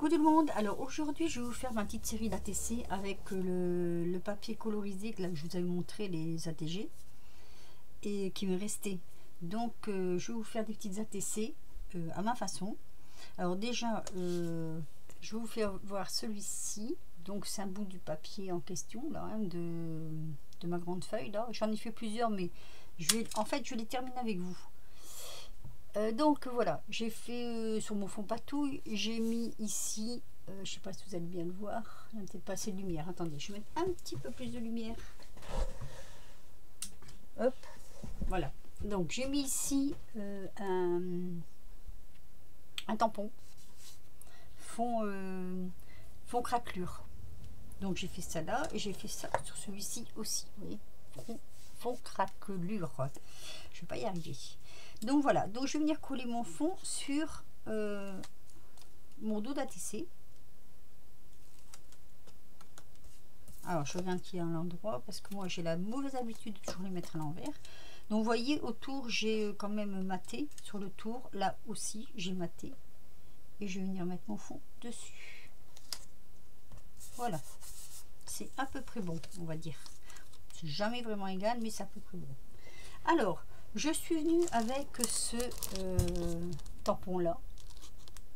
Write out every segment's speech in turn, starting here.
Coucou tout le monde, alors aujourd'hui je vais vous faire ma petite série d'ATC avec le papier colorisé que là, je vous avais montré, les ATG, et qui me restait. Donc je vais vous faire des petites ATC à ma façon. Alors déjà, je vais vous faire voir celui-ci, donc c'est un bout du papier en question là, hein, de ma grande feuille là. J'en ai fait plusieurs, mais en fait je vais les terminer avec vous. Donc voilà, j'ai fait sur mon fond patouille, j'ai mis ici, je sais pas si vous allez bien le voir, il n'y a peut-être pas assez de lumière, attendez, je vais mettre un petit peu plus de lumière. Hop, voilà. Donc j'ai mis ici un tampon, fond craquelure. Donc j'ai fait ça là, et j'ai fait ça sur celui-ci aussi, vous voyez, fond craquelure. Je vais pas y arriver. Donc voilà, donc je vais venir coller mon fond sur mon dos d'ATC. Alors je regarde qu'il y a un endroit parce que moi j'ai la mauvaise habitude de toujours les mettre à l'envers. Donc vous voyez, autour j'ai quand même maté sur le tour, là aussi j'ai maté, et je vais venir mettre mon fond dessus. Voilà, c'est à peu près bon, on va dire. C'est jamais vraiment égal, mais c'est à peu près bon. Alors je suis venue avec ce tampon là.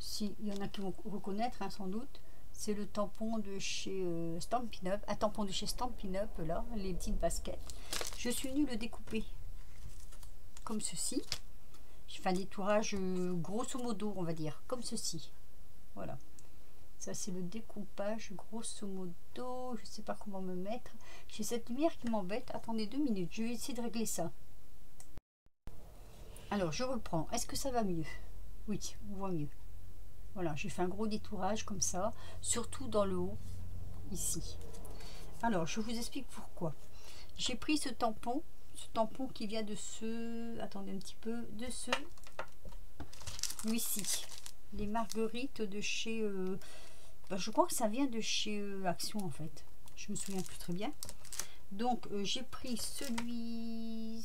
Si il y en a qui vont reconnaître, hein, sans doute, c'est le tampon de chez Stampin' Up, un tampon de chez Stampin' Up là, les petites baskets. Je suis venue le découper comme ceci. J'ai fait un détourage grosso modo, on va dire, comme ceci. Voilà. Ça c'est le découpage grosso modo. Je sais pas comment me mettre. J'ai cette lumière qui m'embête. Attendez 2 minutes. Je vais essayer de régler ça. Alors je reprends. Est-ce que ça va mieux? Oui, on voit mieux. Voilà, j'ai fait un gros détourage comme ça, surtout dans le haut, ici. Alors, je vous explique pourquoi. J'ai pris ce tampon qui vient de ce... Attendez un petit peu, de ce... Lui-ci. Les marguerites de chez... je crois que ça vient de chez Action, en fait. Je me souviens plus très bien. Donc, j'ai pris celui-ci.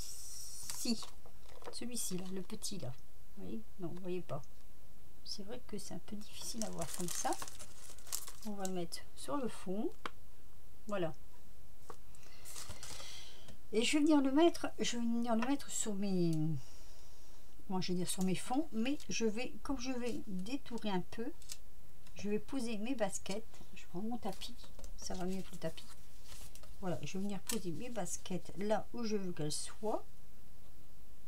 Celui-ci, là, le petit, là. Vous voyez? Non, vous voyez pas. C'est vrai que c'est un peu difficile à voir comme ça. On va le mettre sur le fond. Voilà. Et je vais venir le mettre sur mes... Moi je vais dire sur mes fonds, mais je vais, comme je vais détourer un peu, je vais poser mes baskets. Je prends mon tapis, ça va mieux que le tapis. Voilà, je vais venir poser mes baskets là où je veux qu'elles soient.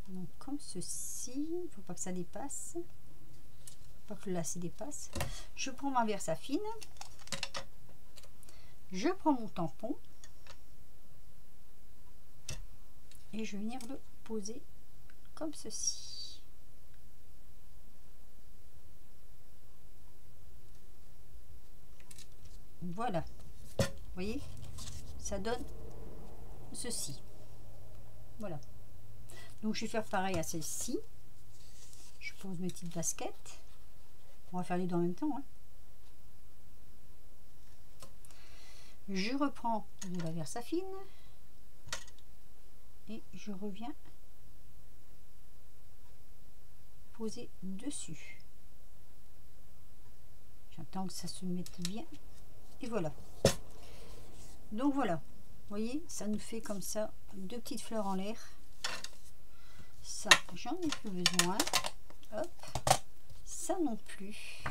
Donc comme ceci, il ne faut pas que ça dépasse. Pas que le lacet dépasse. Je prends ma Versafine, je prends mon tampon et je vais venir le poser comme ceci. Voilà, vous voyez, ça donne ceci. Voilà, donc je vais faire pareil à celle-ci. Je pose mes petites baskets. On va faire les deux en même temps, hein. Je reprends de la Versafine et je reviens poser dessus. J'attends que ça se mette bien et voilà. Donc voilà, vous voyez, ça nous fait comme ça deux petites fleurs en l'air. Ça, j'en ai plus besoin. Hop, ça non plus.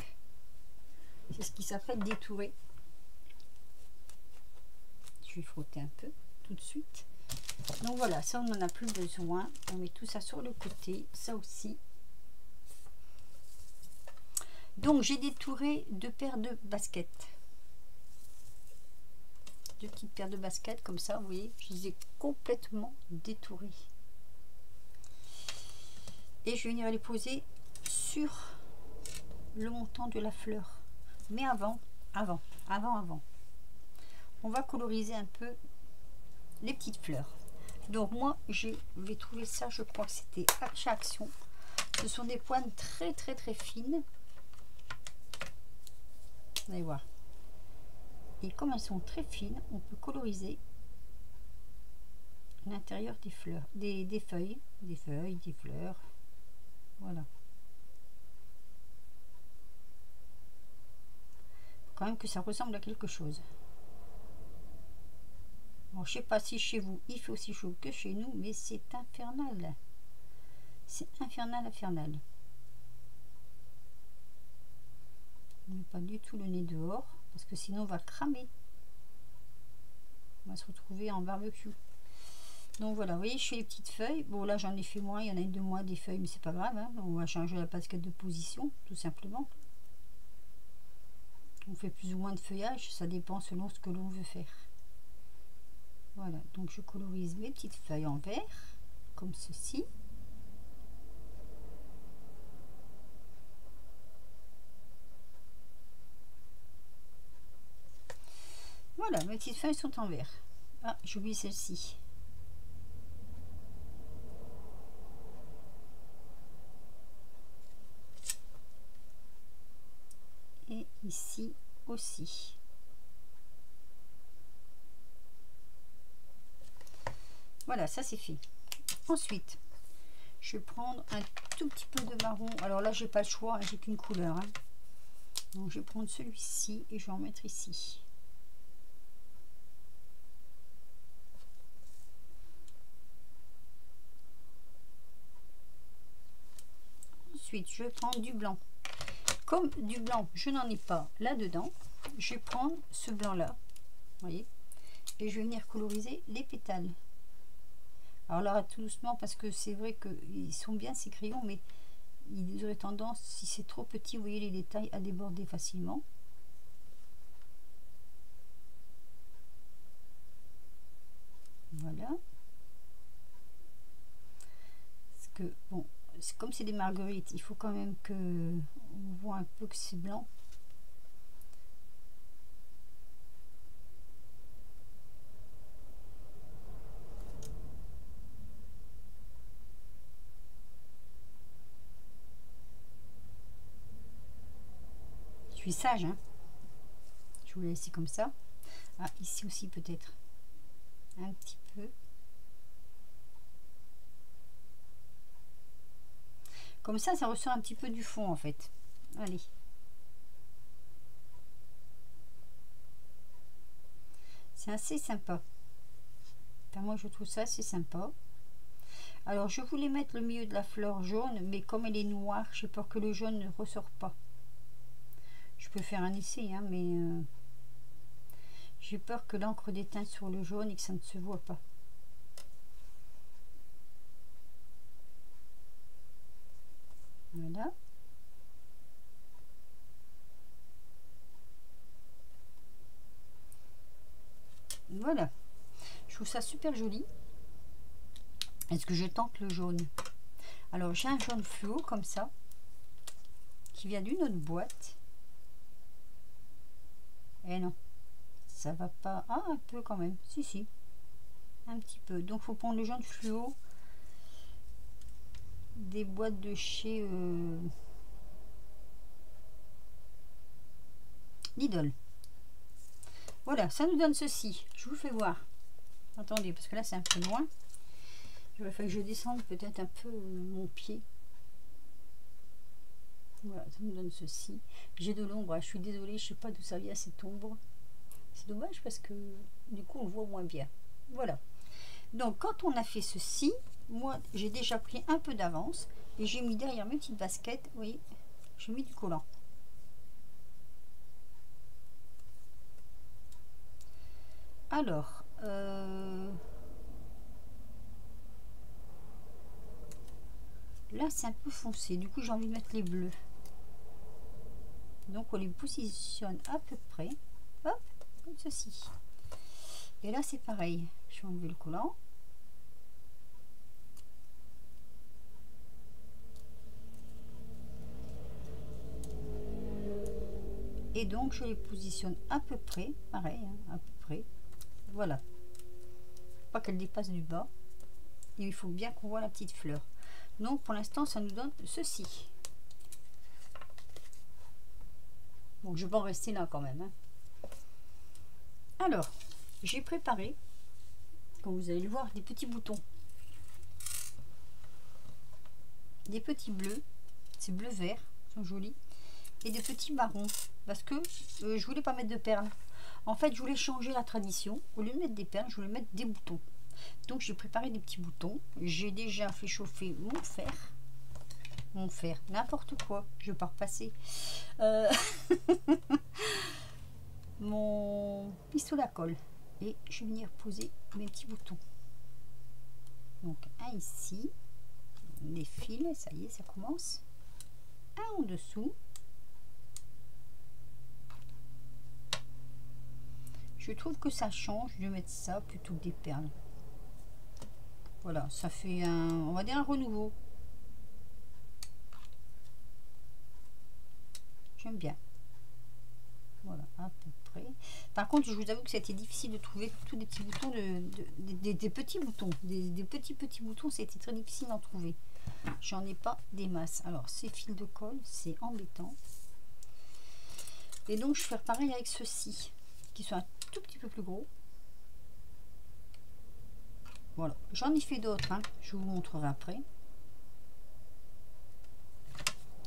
C'est ce qui s'appelle détourer. Je vais frotter un peu tout de suite. Donc voilà, ça on n'en a plus besoin. On met tout ça sur le côté, ça aussi. Donc j'ai détouré deux paires de baskets. Deux petites paires de baskets comme ça, vous voyez, je les ai complètement détourées. Et je vais venir les poser sur le montant de la fleur. Mais avant, on va coloriser un peu les petites fleurs. Donc moi, je vais trouver ça, je crois que c'était chez Action. Ce sont des pointes très fines. Vous allez voir. Et comme elles sont très fines, on peut coloriser l'intérieur des fleurs, des feuilles, des fleurs. Voilà. quand même que ça ressemble à quelque chose. Bon, je sais pas si chez vous il fait aussi chaud que chez nous, mais c'est infernal. C'est infernal, infernal. On met pas du tout le nez dehors, parce que sinon on va cramer. On va se retrouver en barbecue. Donc voilà, vous voyez, je fais les petites feuilles. Bon, là j'en ai fait moins, il y en a une de moins des feuilles, mais c'est pas grave. Hein. On va changer la basket de position, tout simplement. On fait plus ou moins de feuillage, ça dépend selon ce que l'on veut faire. Voilà, donc je colorise mes petites feuilles en vert, comme ceci. Voilà, mes petites feuilles sont en vert. Ah, j'ai oublié celle-ci. Et ici aussi. Voilà, ça c'est fait. Ensuite, je vais prendre un tout petit peu de marron. Alors là, j'ai pas le choix, j'ai qu'une couleur. Hein. Donc je vais prendre celui-ci et je vais en mettre ici. Ensuite, je vais prendre du blanc. Comme du blanc, je n'en ai pas là-dedans, je vais prendre ce blanc-là, vous voyez, et je vais venir coloriser les pétales. Alors là, tout doucement, parce que c'est vrai qu'ils sont bien ces crayons, mais ils auraient tendance, si c'est trop petit, vous voyez les détails, à déborder facilement. Voilà. Parce que, bon, comme c'est des marguerites, il faut quand même que on voit un peu que c'est blanc. Je suis sage, hein. Je vous laisse ici comme ça. Ah, ici aussi peut-être. Un petit peu. Comme ça ressort un petit peu du fond en fait. Allez. C'est assez sympa. Enfin, moi je trouve ça assez sympa. Alors je voulais mettre le milieu de la fleur jaune, mais comme elle est noire, j'ai peur que le jaune ne ressort pas. Je peux faire un essai, hein, mais j'ai peur que l'encre déteinte sur le jaune et que ça ne se voit pas. Voilà. Voilà. Je trouve ça super joli. Est-ce que je tente le jaune? Alors j'ai un jaune fluo comme ça, qui vient d'une autre boîte. Et non, ça va pas. Ah, un peu quand même. Si, si. Un petit peu. Donc faut prendre le jaune fluo des boîtes de chez Lidl. Voilà, ça nous donne ceci. Je vous fais voir. Attendez, parce que là c'est un peu loin. Il va falloir que je descende peut-être un peu mon pied. Voilà, ça nous donne ceci. J'ai de l'ombre, je suis désolée, je sais pas d'où ça vient cette ombre. C'est dommage parce que du coup on voit moins bien. Voilà. Donc quand on a fait ceci, moi j'ai déjà pris un peu d'avance et j'ai mis derrière mes petites baskets, vous voyez, j'ai mis du collant. Alors, là c'est un peu foncé, du coup j'ai envie de mettre les bleus. Donc on les positionne à peu près, hop, comme ceci. Et là c'est pareil, je vais enlever le collant. Et donc je les positionne à peu près, pareil, hein, à peu près. Voilà. Pas qu'elle dépasse du bas. Et il faut bien qu'on voit la petite fleur. Donc pour l'instant ça nous donne ceci. Donc je vais en rester là quand même. Hein. Alors, j'ai préparé, comme vous allez le voir, des petits boutons. Des petits bleus. C'est bleu-vert, ils sont jolis. et des petits marrons. Parce que je voulais pas mettre de perles. En fait, je voulais changer la tradition. Au lieu de mettre des perles, je voulais mettre des boutons. Donc, j'ai préparé des petits boutons. J'ai déjà fait chauffer mon fer. Mon fer, n'importe quoi. Je vais pas repasser. Mon pistolet à colle. Et je vais venir poser mes petits boutons. Donc, un ici. Les fils, ça y est, ça commence. Un en dessous. Je trouve que ça change de mettre ça plutôt que des perles. Voilà, ça fait un, on va dire un renouveau. J'aime bien. Voilà, à peu près. Par contre, je vous avoue que c'était difficile de trouver tous des petits boutons, des petits boutons. Des petits boutons, c'était très difficile d'en trouver. J'en ai pas des masses. Alors, ces fils de colle, c'est embêtant. Et donc, je vais faire pareil avec ceux-ci, qui sont un tout petit peu plus gros. Voilà, j'en ai fait d'autres, hein. Je vous montrerai après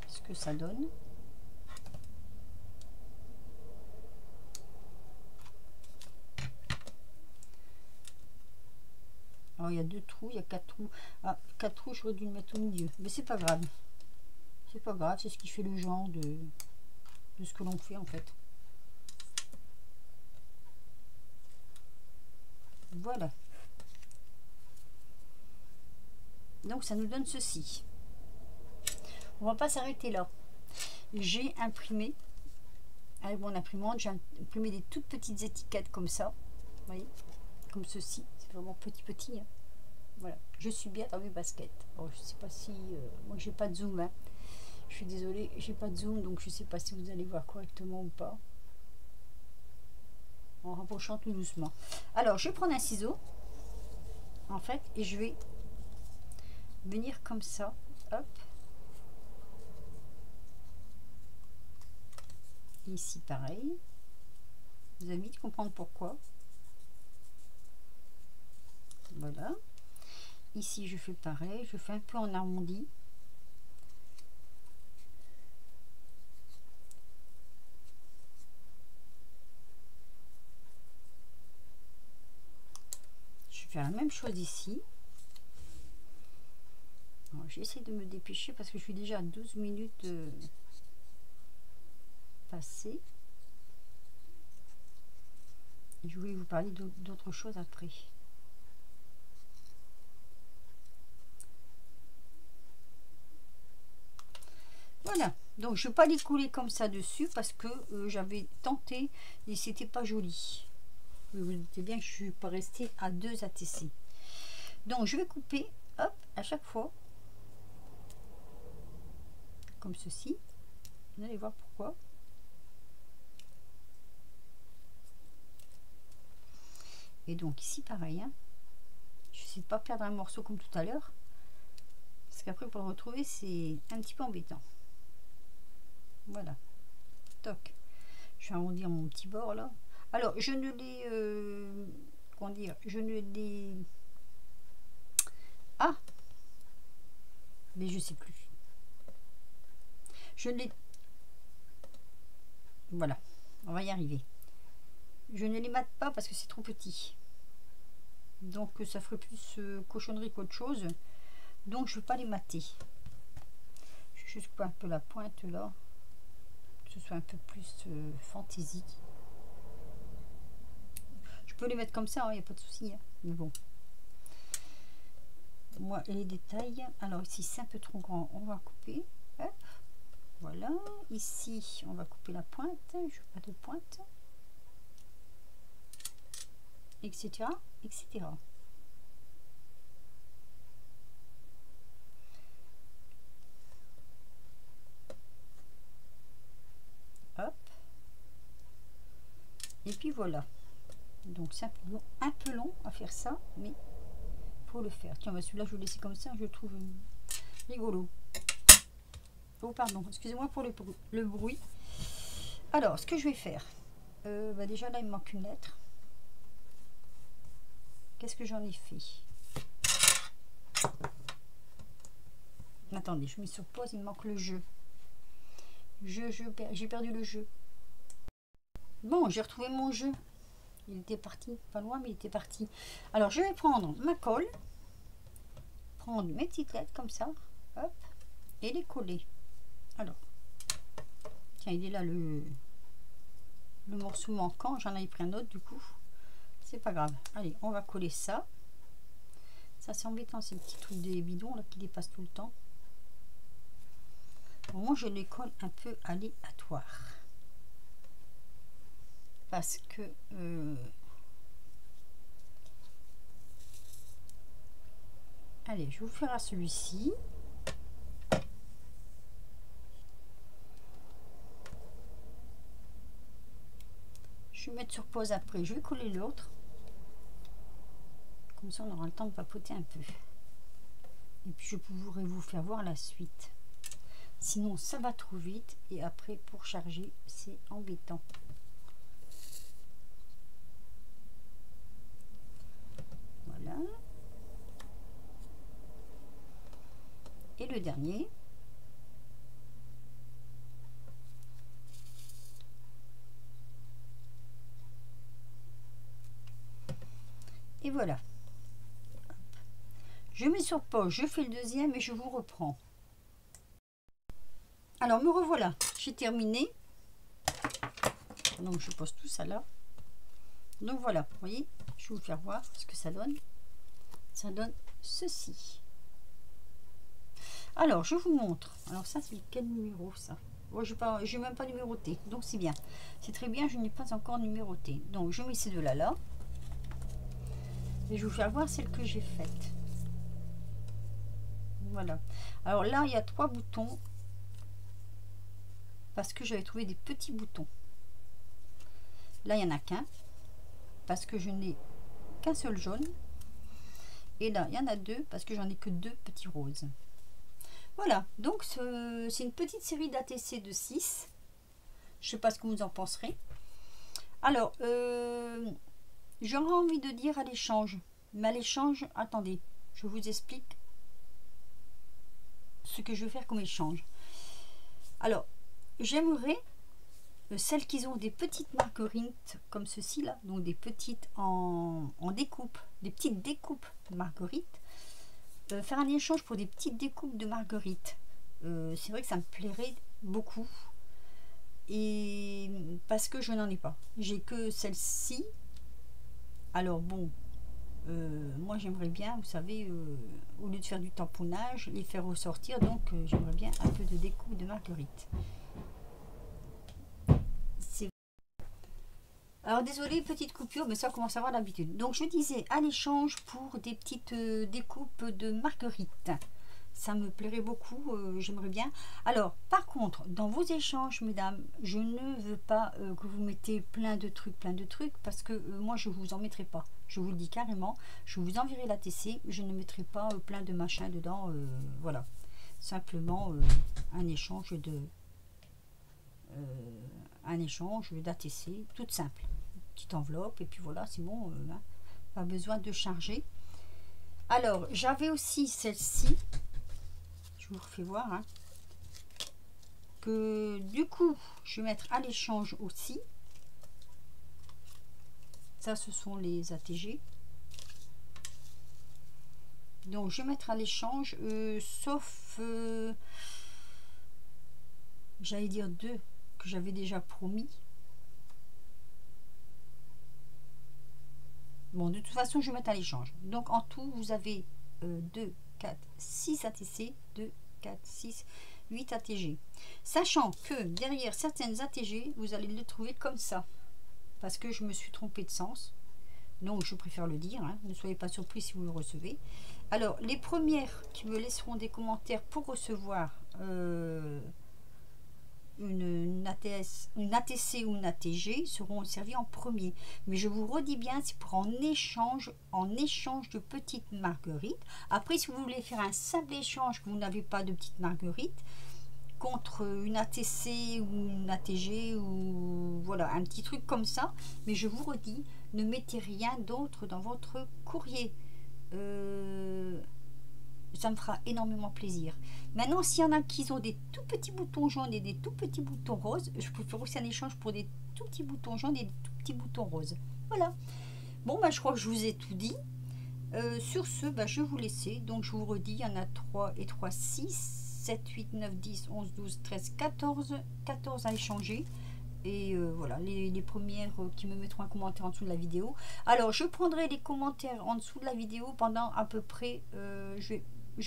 ce que ça donne. Alors, il y a 2 trous, il y a 4 trous. Ah, 4 trous, j'aurais dû le mettre au milieu. Mais c'est pas grave. C'est pas grave, c'est ce qui fait le genre de ce que l'on fait en fait. Voilà. Donc, ça nous donne ceci. On va pas s'arrêter là. J'ai imprimé, avec mon imprimante, j'ai imprimé des toutes petites étiquettes comme ça. Vous voyez, comme ceci. C'est vraiment petit, hein. Voilà, je suis bien dans mes baskets. Alors, je sais pas si moi j'ai pas de zoom, hein. Je suis désolée, j'ai pas de zoom, donc je sais pas si vous allez voir correctement ou pas, en rapprochant tout doucement. Alors, je vais prendre un ciseau en fait et je vais venir comme ça, hop, ici pareil. Vous allez vite comprendre pourquoi. Voilà. Ici, je fais pareil. Je fais un peu en arrondi. Je vais faire la même chose ici. J'essaie de me dépêcher parce que je suis déjà à 12 minutes passées. Je voulais vous parler d'autre chose après. Voilà, donc je ne vais pas les couler comme ça dessus parce que j'avais tenté et c'était pas joli. Vous vous doutez bien que je ne suis pas restée à 2 ATC. Donc je vais couper, hop, à chaque fois, comme ceci. Vous allez voir pourquoi. Et donc ici pareil, hein. Je ne sais pas perdre un morceau comme tout à l'heure. Parce qu'après pour le retrouver c'est un petit peu embêtant. Voilà. Toc. Je vais arrondir mon petit bord là. Alors je ne l'ai... comment dire, je ne l'ai... Ah, mais je sais plus. Je ne l'ai... Voilà, on va y arriver. Je ne les mate pas parce que c'est trop petit. Donc ça ferait plus cochonnerie qu'autre chose. Donc je ne vais pas les mater. Je vais juste un peu la pointe là. Que ce soit un peu plus fantaisie. Je peux les mettre comme ça, il n'y a pas de souci. Hein. Mais bon. Moi, les détails. Alors ici, c'est un peu trop grand. On va couper. Hop. Voilà. Ici, on va couper la pointe. Je veux pas de pointe. Etc. Etc. Hop. Et puis voilà. Donc c'est un peu long à faire ça, mais faut le faire. Tiens, bah celui-là je vais le laisser comme ça, je le trouve rigolo. Oh pardon, excusez-moi pour le bruit. Alors, ce que je vais faire, bah déjà là il me manque une lettre. Qu'est-ce que j'en ai fait? Attendez, je mets sur pause, il me manque le jeu. J'ai perdu le jeu. Bon, j'ai retrouvé mon jeu. Il était parti, pas loin, mais il était parti. Alors, je vais prendre ma colle, prendre mes petites lettres comme ça, hop, et les coller. Alors, tiens, il est là le morceau manquant. J'en avais pris un autre, du coup. C'est pas grave. Allez, on va coller ça. Ça, c'est embêtant, ces petits trucs des bidons là qui dépassent tout le temps. Bon, moi, je les colle un peu aléatoire. Parce que allez, je vais vous faire à celui-ci. Je vais mettre sur pause après. Je vais coller l'autre. Comme ça, on aura le temps de papoter un peu. Et puis, je pourrai vous faire voir la suite. Sinon, ça va trop vite. Et après, pour charger, c'est embêtant. Voilà. Et le dernier. Et voilà. Je mets sur pause, je fais le deuxième et je vous reprends. Alors, me revoilà. J'ai terminé. Donc, je pose tout ça là. Donc, voilà. Vous voyez, je vais vous faire voir ce que ça donne. Ça donne ceci. Alors, je vous montre. Alors, ça, c'est quel numéro, ça? Moi, je n'ai même pas numéroté. Donc, c'est bien. C'est très bien, je n'ai pas encore numéroté. Donc, je mets ces deux-là là. Et je vais vous faire voir celle que j'ai faite. Voilà. Alors là, il y a 3 boutons. Parce que j'avais trouvé des petits boutons. Là, il n'y en a qu'un. Parce que je n'ai qu'un seul jaune. Et là, il y en a 2. Parce que j'en ai que 2 petits roses. Voilà. Donc, c'est une petite série d'ATC de 6. Je ne sais pas ce que vous en penserez. Alors, j'aurais envie de dire à l'échange. Mais à l'échange, attendez. Je vous explique ce que je vais faire comme échange. Alors, j'aimerais celles qui ont des petites marguerites comme ceci là, donc des petites en découpe, des petites découpes de marguerites, faire un échange pour des petites découpes de marguerites. C'est vrai que ça me plairait beaucoup, et parce que je n'en ai pas, j'ai que celle-ci. Alors bon, moi j'aimerais bien, vous savez, au lieu de faire du tamponnage, les faire ressortir. Donc j'aimerais bien un peu de découpe de marguerite. Alors désolé, petite coupure, mais ça commence à avoir l'habitude. Donc je disais à l'échange pour des petites découpes de marguerite. Ça me plairait beaucoup, j'aimerais bien. Alors par contre, dans vos échanges, mesdames, je ne veux pas que vous mettez plein de trucs, parce que moi je vous en mettrai pas. Je vous le dis carrément, je vous enverrai la TC, je ne mettrai pas plein de machins dedans. Voilà, simplement un échange d'ATC, toute simple. Petite enveloppe, et puis voilà, c'est bon, hein, pas besoin de charger. Alors, j'avais aussi celle-ci, je vous refais voir, hein, que du coup, je vais mettre à l'échange aussi. Ça, ce sont les ATG. Donc, je vais mettre à l'échange, sauf, j'allais dire 2 que j'avais déjà promis. Bon, de toute façon, je vais mettre à l'échange. Donc, en tout, vous avez 2, 4, 6 ATC, 2, 4, 6, 8 ATG. Sachant que derrière certaines ATG, vous allez le trouver comme ça. Parce que je me suis trompée de sens. Donc, je préfère le dire. Hein, ne soyez pas surpris si vous le recevez. Alors, les premières qui me laisseront des commentaires pour recevoir une ATC ou une ATG seront servies en premier. Mais je vous redis bien, c'est pour en échange de petites marguerites. Après, si vous voulez faire un simple échange, que vous n'avez pas de petites marguerites, contre une ATC ou une ATG, ou voilà, un petit truc comme ça. Mais je vous redis, ne mettez rien d'autre dans votre courrier. Ça me fera énormément plaisir. Maintenant, s'il y en a qui ont des tout petits boutons jaunes et des tout petits boutons roses, je peux faire aussi un échange pour des tout petits boutons jaunes et des tout petits boutons roses. Voilà. Bon, bah, je crois que je vous ai tout dit. Sur ce, bah, je vais vous laisser. Donc, je vous redis, il y en a 3 et 3, 6, 7, 8, 9, 10, 11, 12, 13, 14. 14 à échanger. Et voilà, les premières qui me mettront un commentaire en dessous de la vidéo. Alors, je prendrai les commentaires en dessous de la vidéo pendant à peu près... je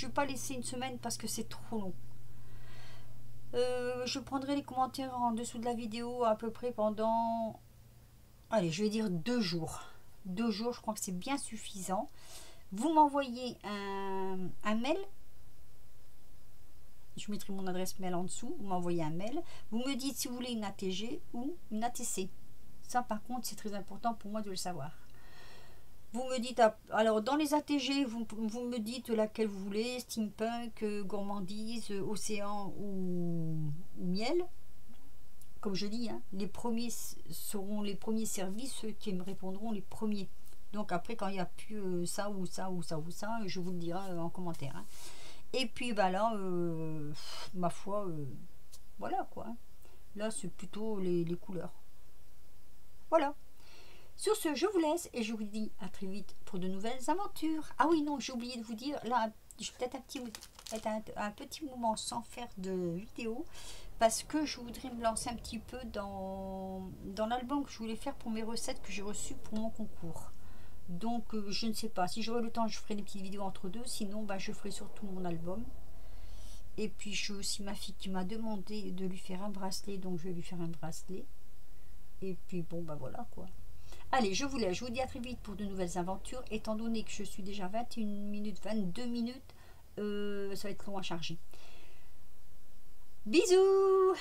vais pas laisser une semaine parce que c'est trop long. Je prendrai les commentaires en dessous de la vidéo à peu près pendant... Allez, je vais dire 2 jours. 2 jours, je crois que c'est bien suffisant. Vous m'envoyez un mail. Je mettrai mon adresse mail en dessous. Vous m'envoyez un mail. Vous me dites si vous voulez une ATG ou une ATC. Ça, par contre, c'est très important pour moi de le savoir. Vous me dites, alors dans les ATG, vous me dites laquelle vous voulez, steampunk, gourmandise, océan ou miel. Comme je dis, hein, les premiers seront les premiers services, ceux qui me répondront les premiers. Donc après, quand il n'y a plus ça ou ça ou ça ou ça, je vous le dirai en commentaire. Hein. Et puis bah là, ma foi, voilà quoi. Là, c'est plutôt les couleurs. Voilà. Sur ce, je vous laisse et je vous dis à très vite pour de nouvelles aventures. Ah oui, non, j'ai oublié de vous dire, là, je vais peut-être un petit moment sans faire de vidéo parce que je voudrais me lancer un petit peu dans l'album que je voulais faire pour mes recettes que j'ai reçues pour mon concours. Donc, je ne sais pas. Si j'aurai le temps, je ferai des petites vidéos entre deux. Sinon, bah, je ferai surtout mon album. Et puis, j'ai aussi ma fille qui m'a demandé de lui faire un bracelet. Donc, je vais lui faire un bracelet. Et puis, bon, bah voilà quoi. Allez, je vous laisse. Je vous dis à très vite pour de nouvelles aventures. Étant donné que je suis déjà 21 minutes, 22 minutes, ça va être long à charger. Bisous!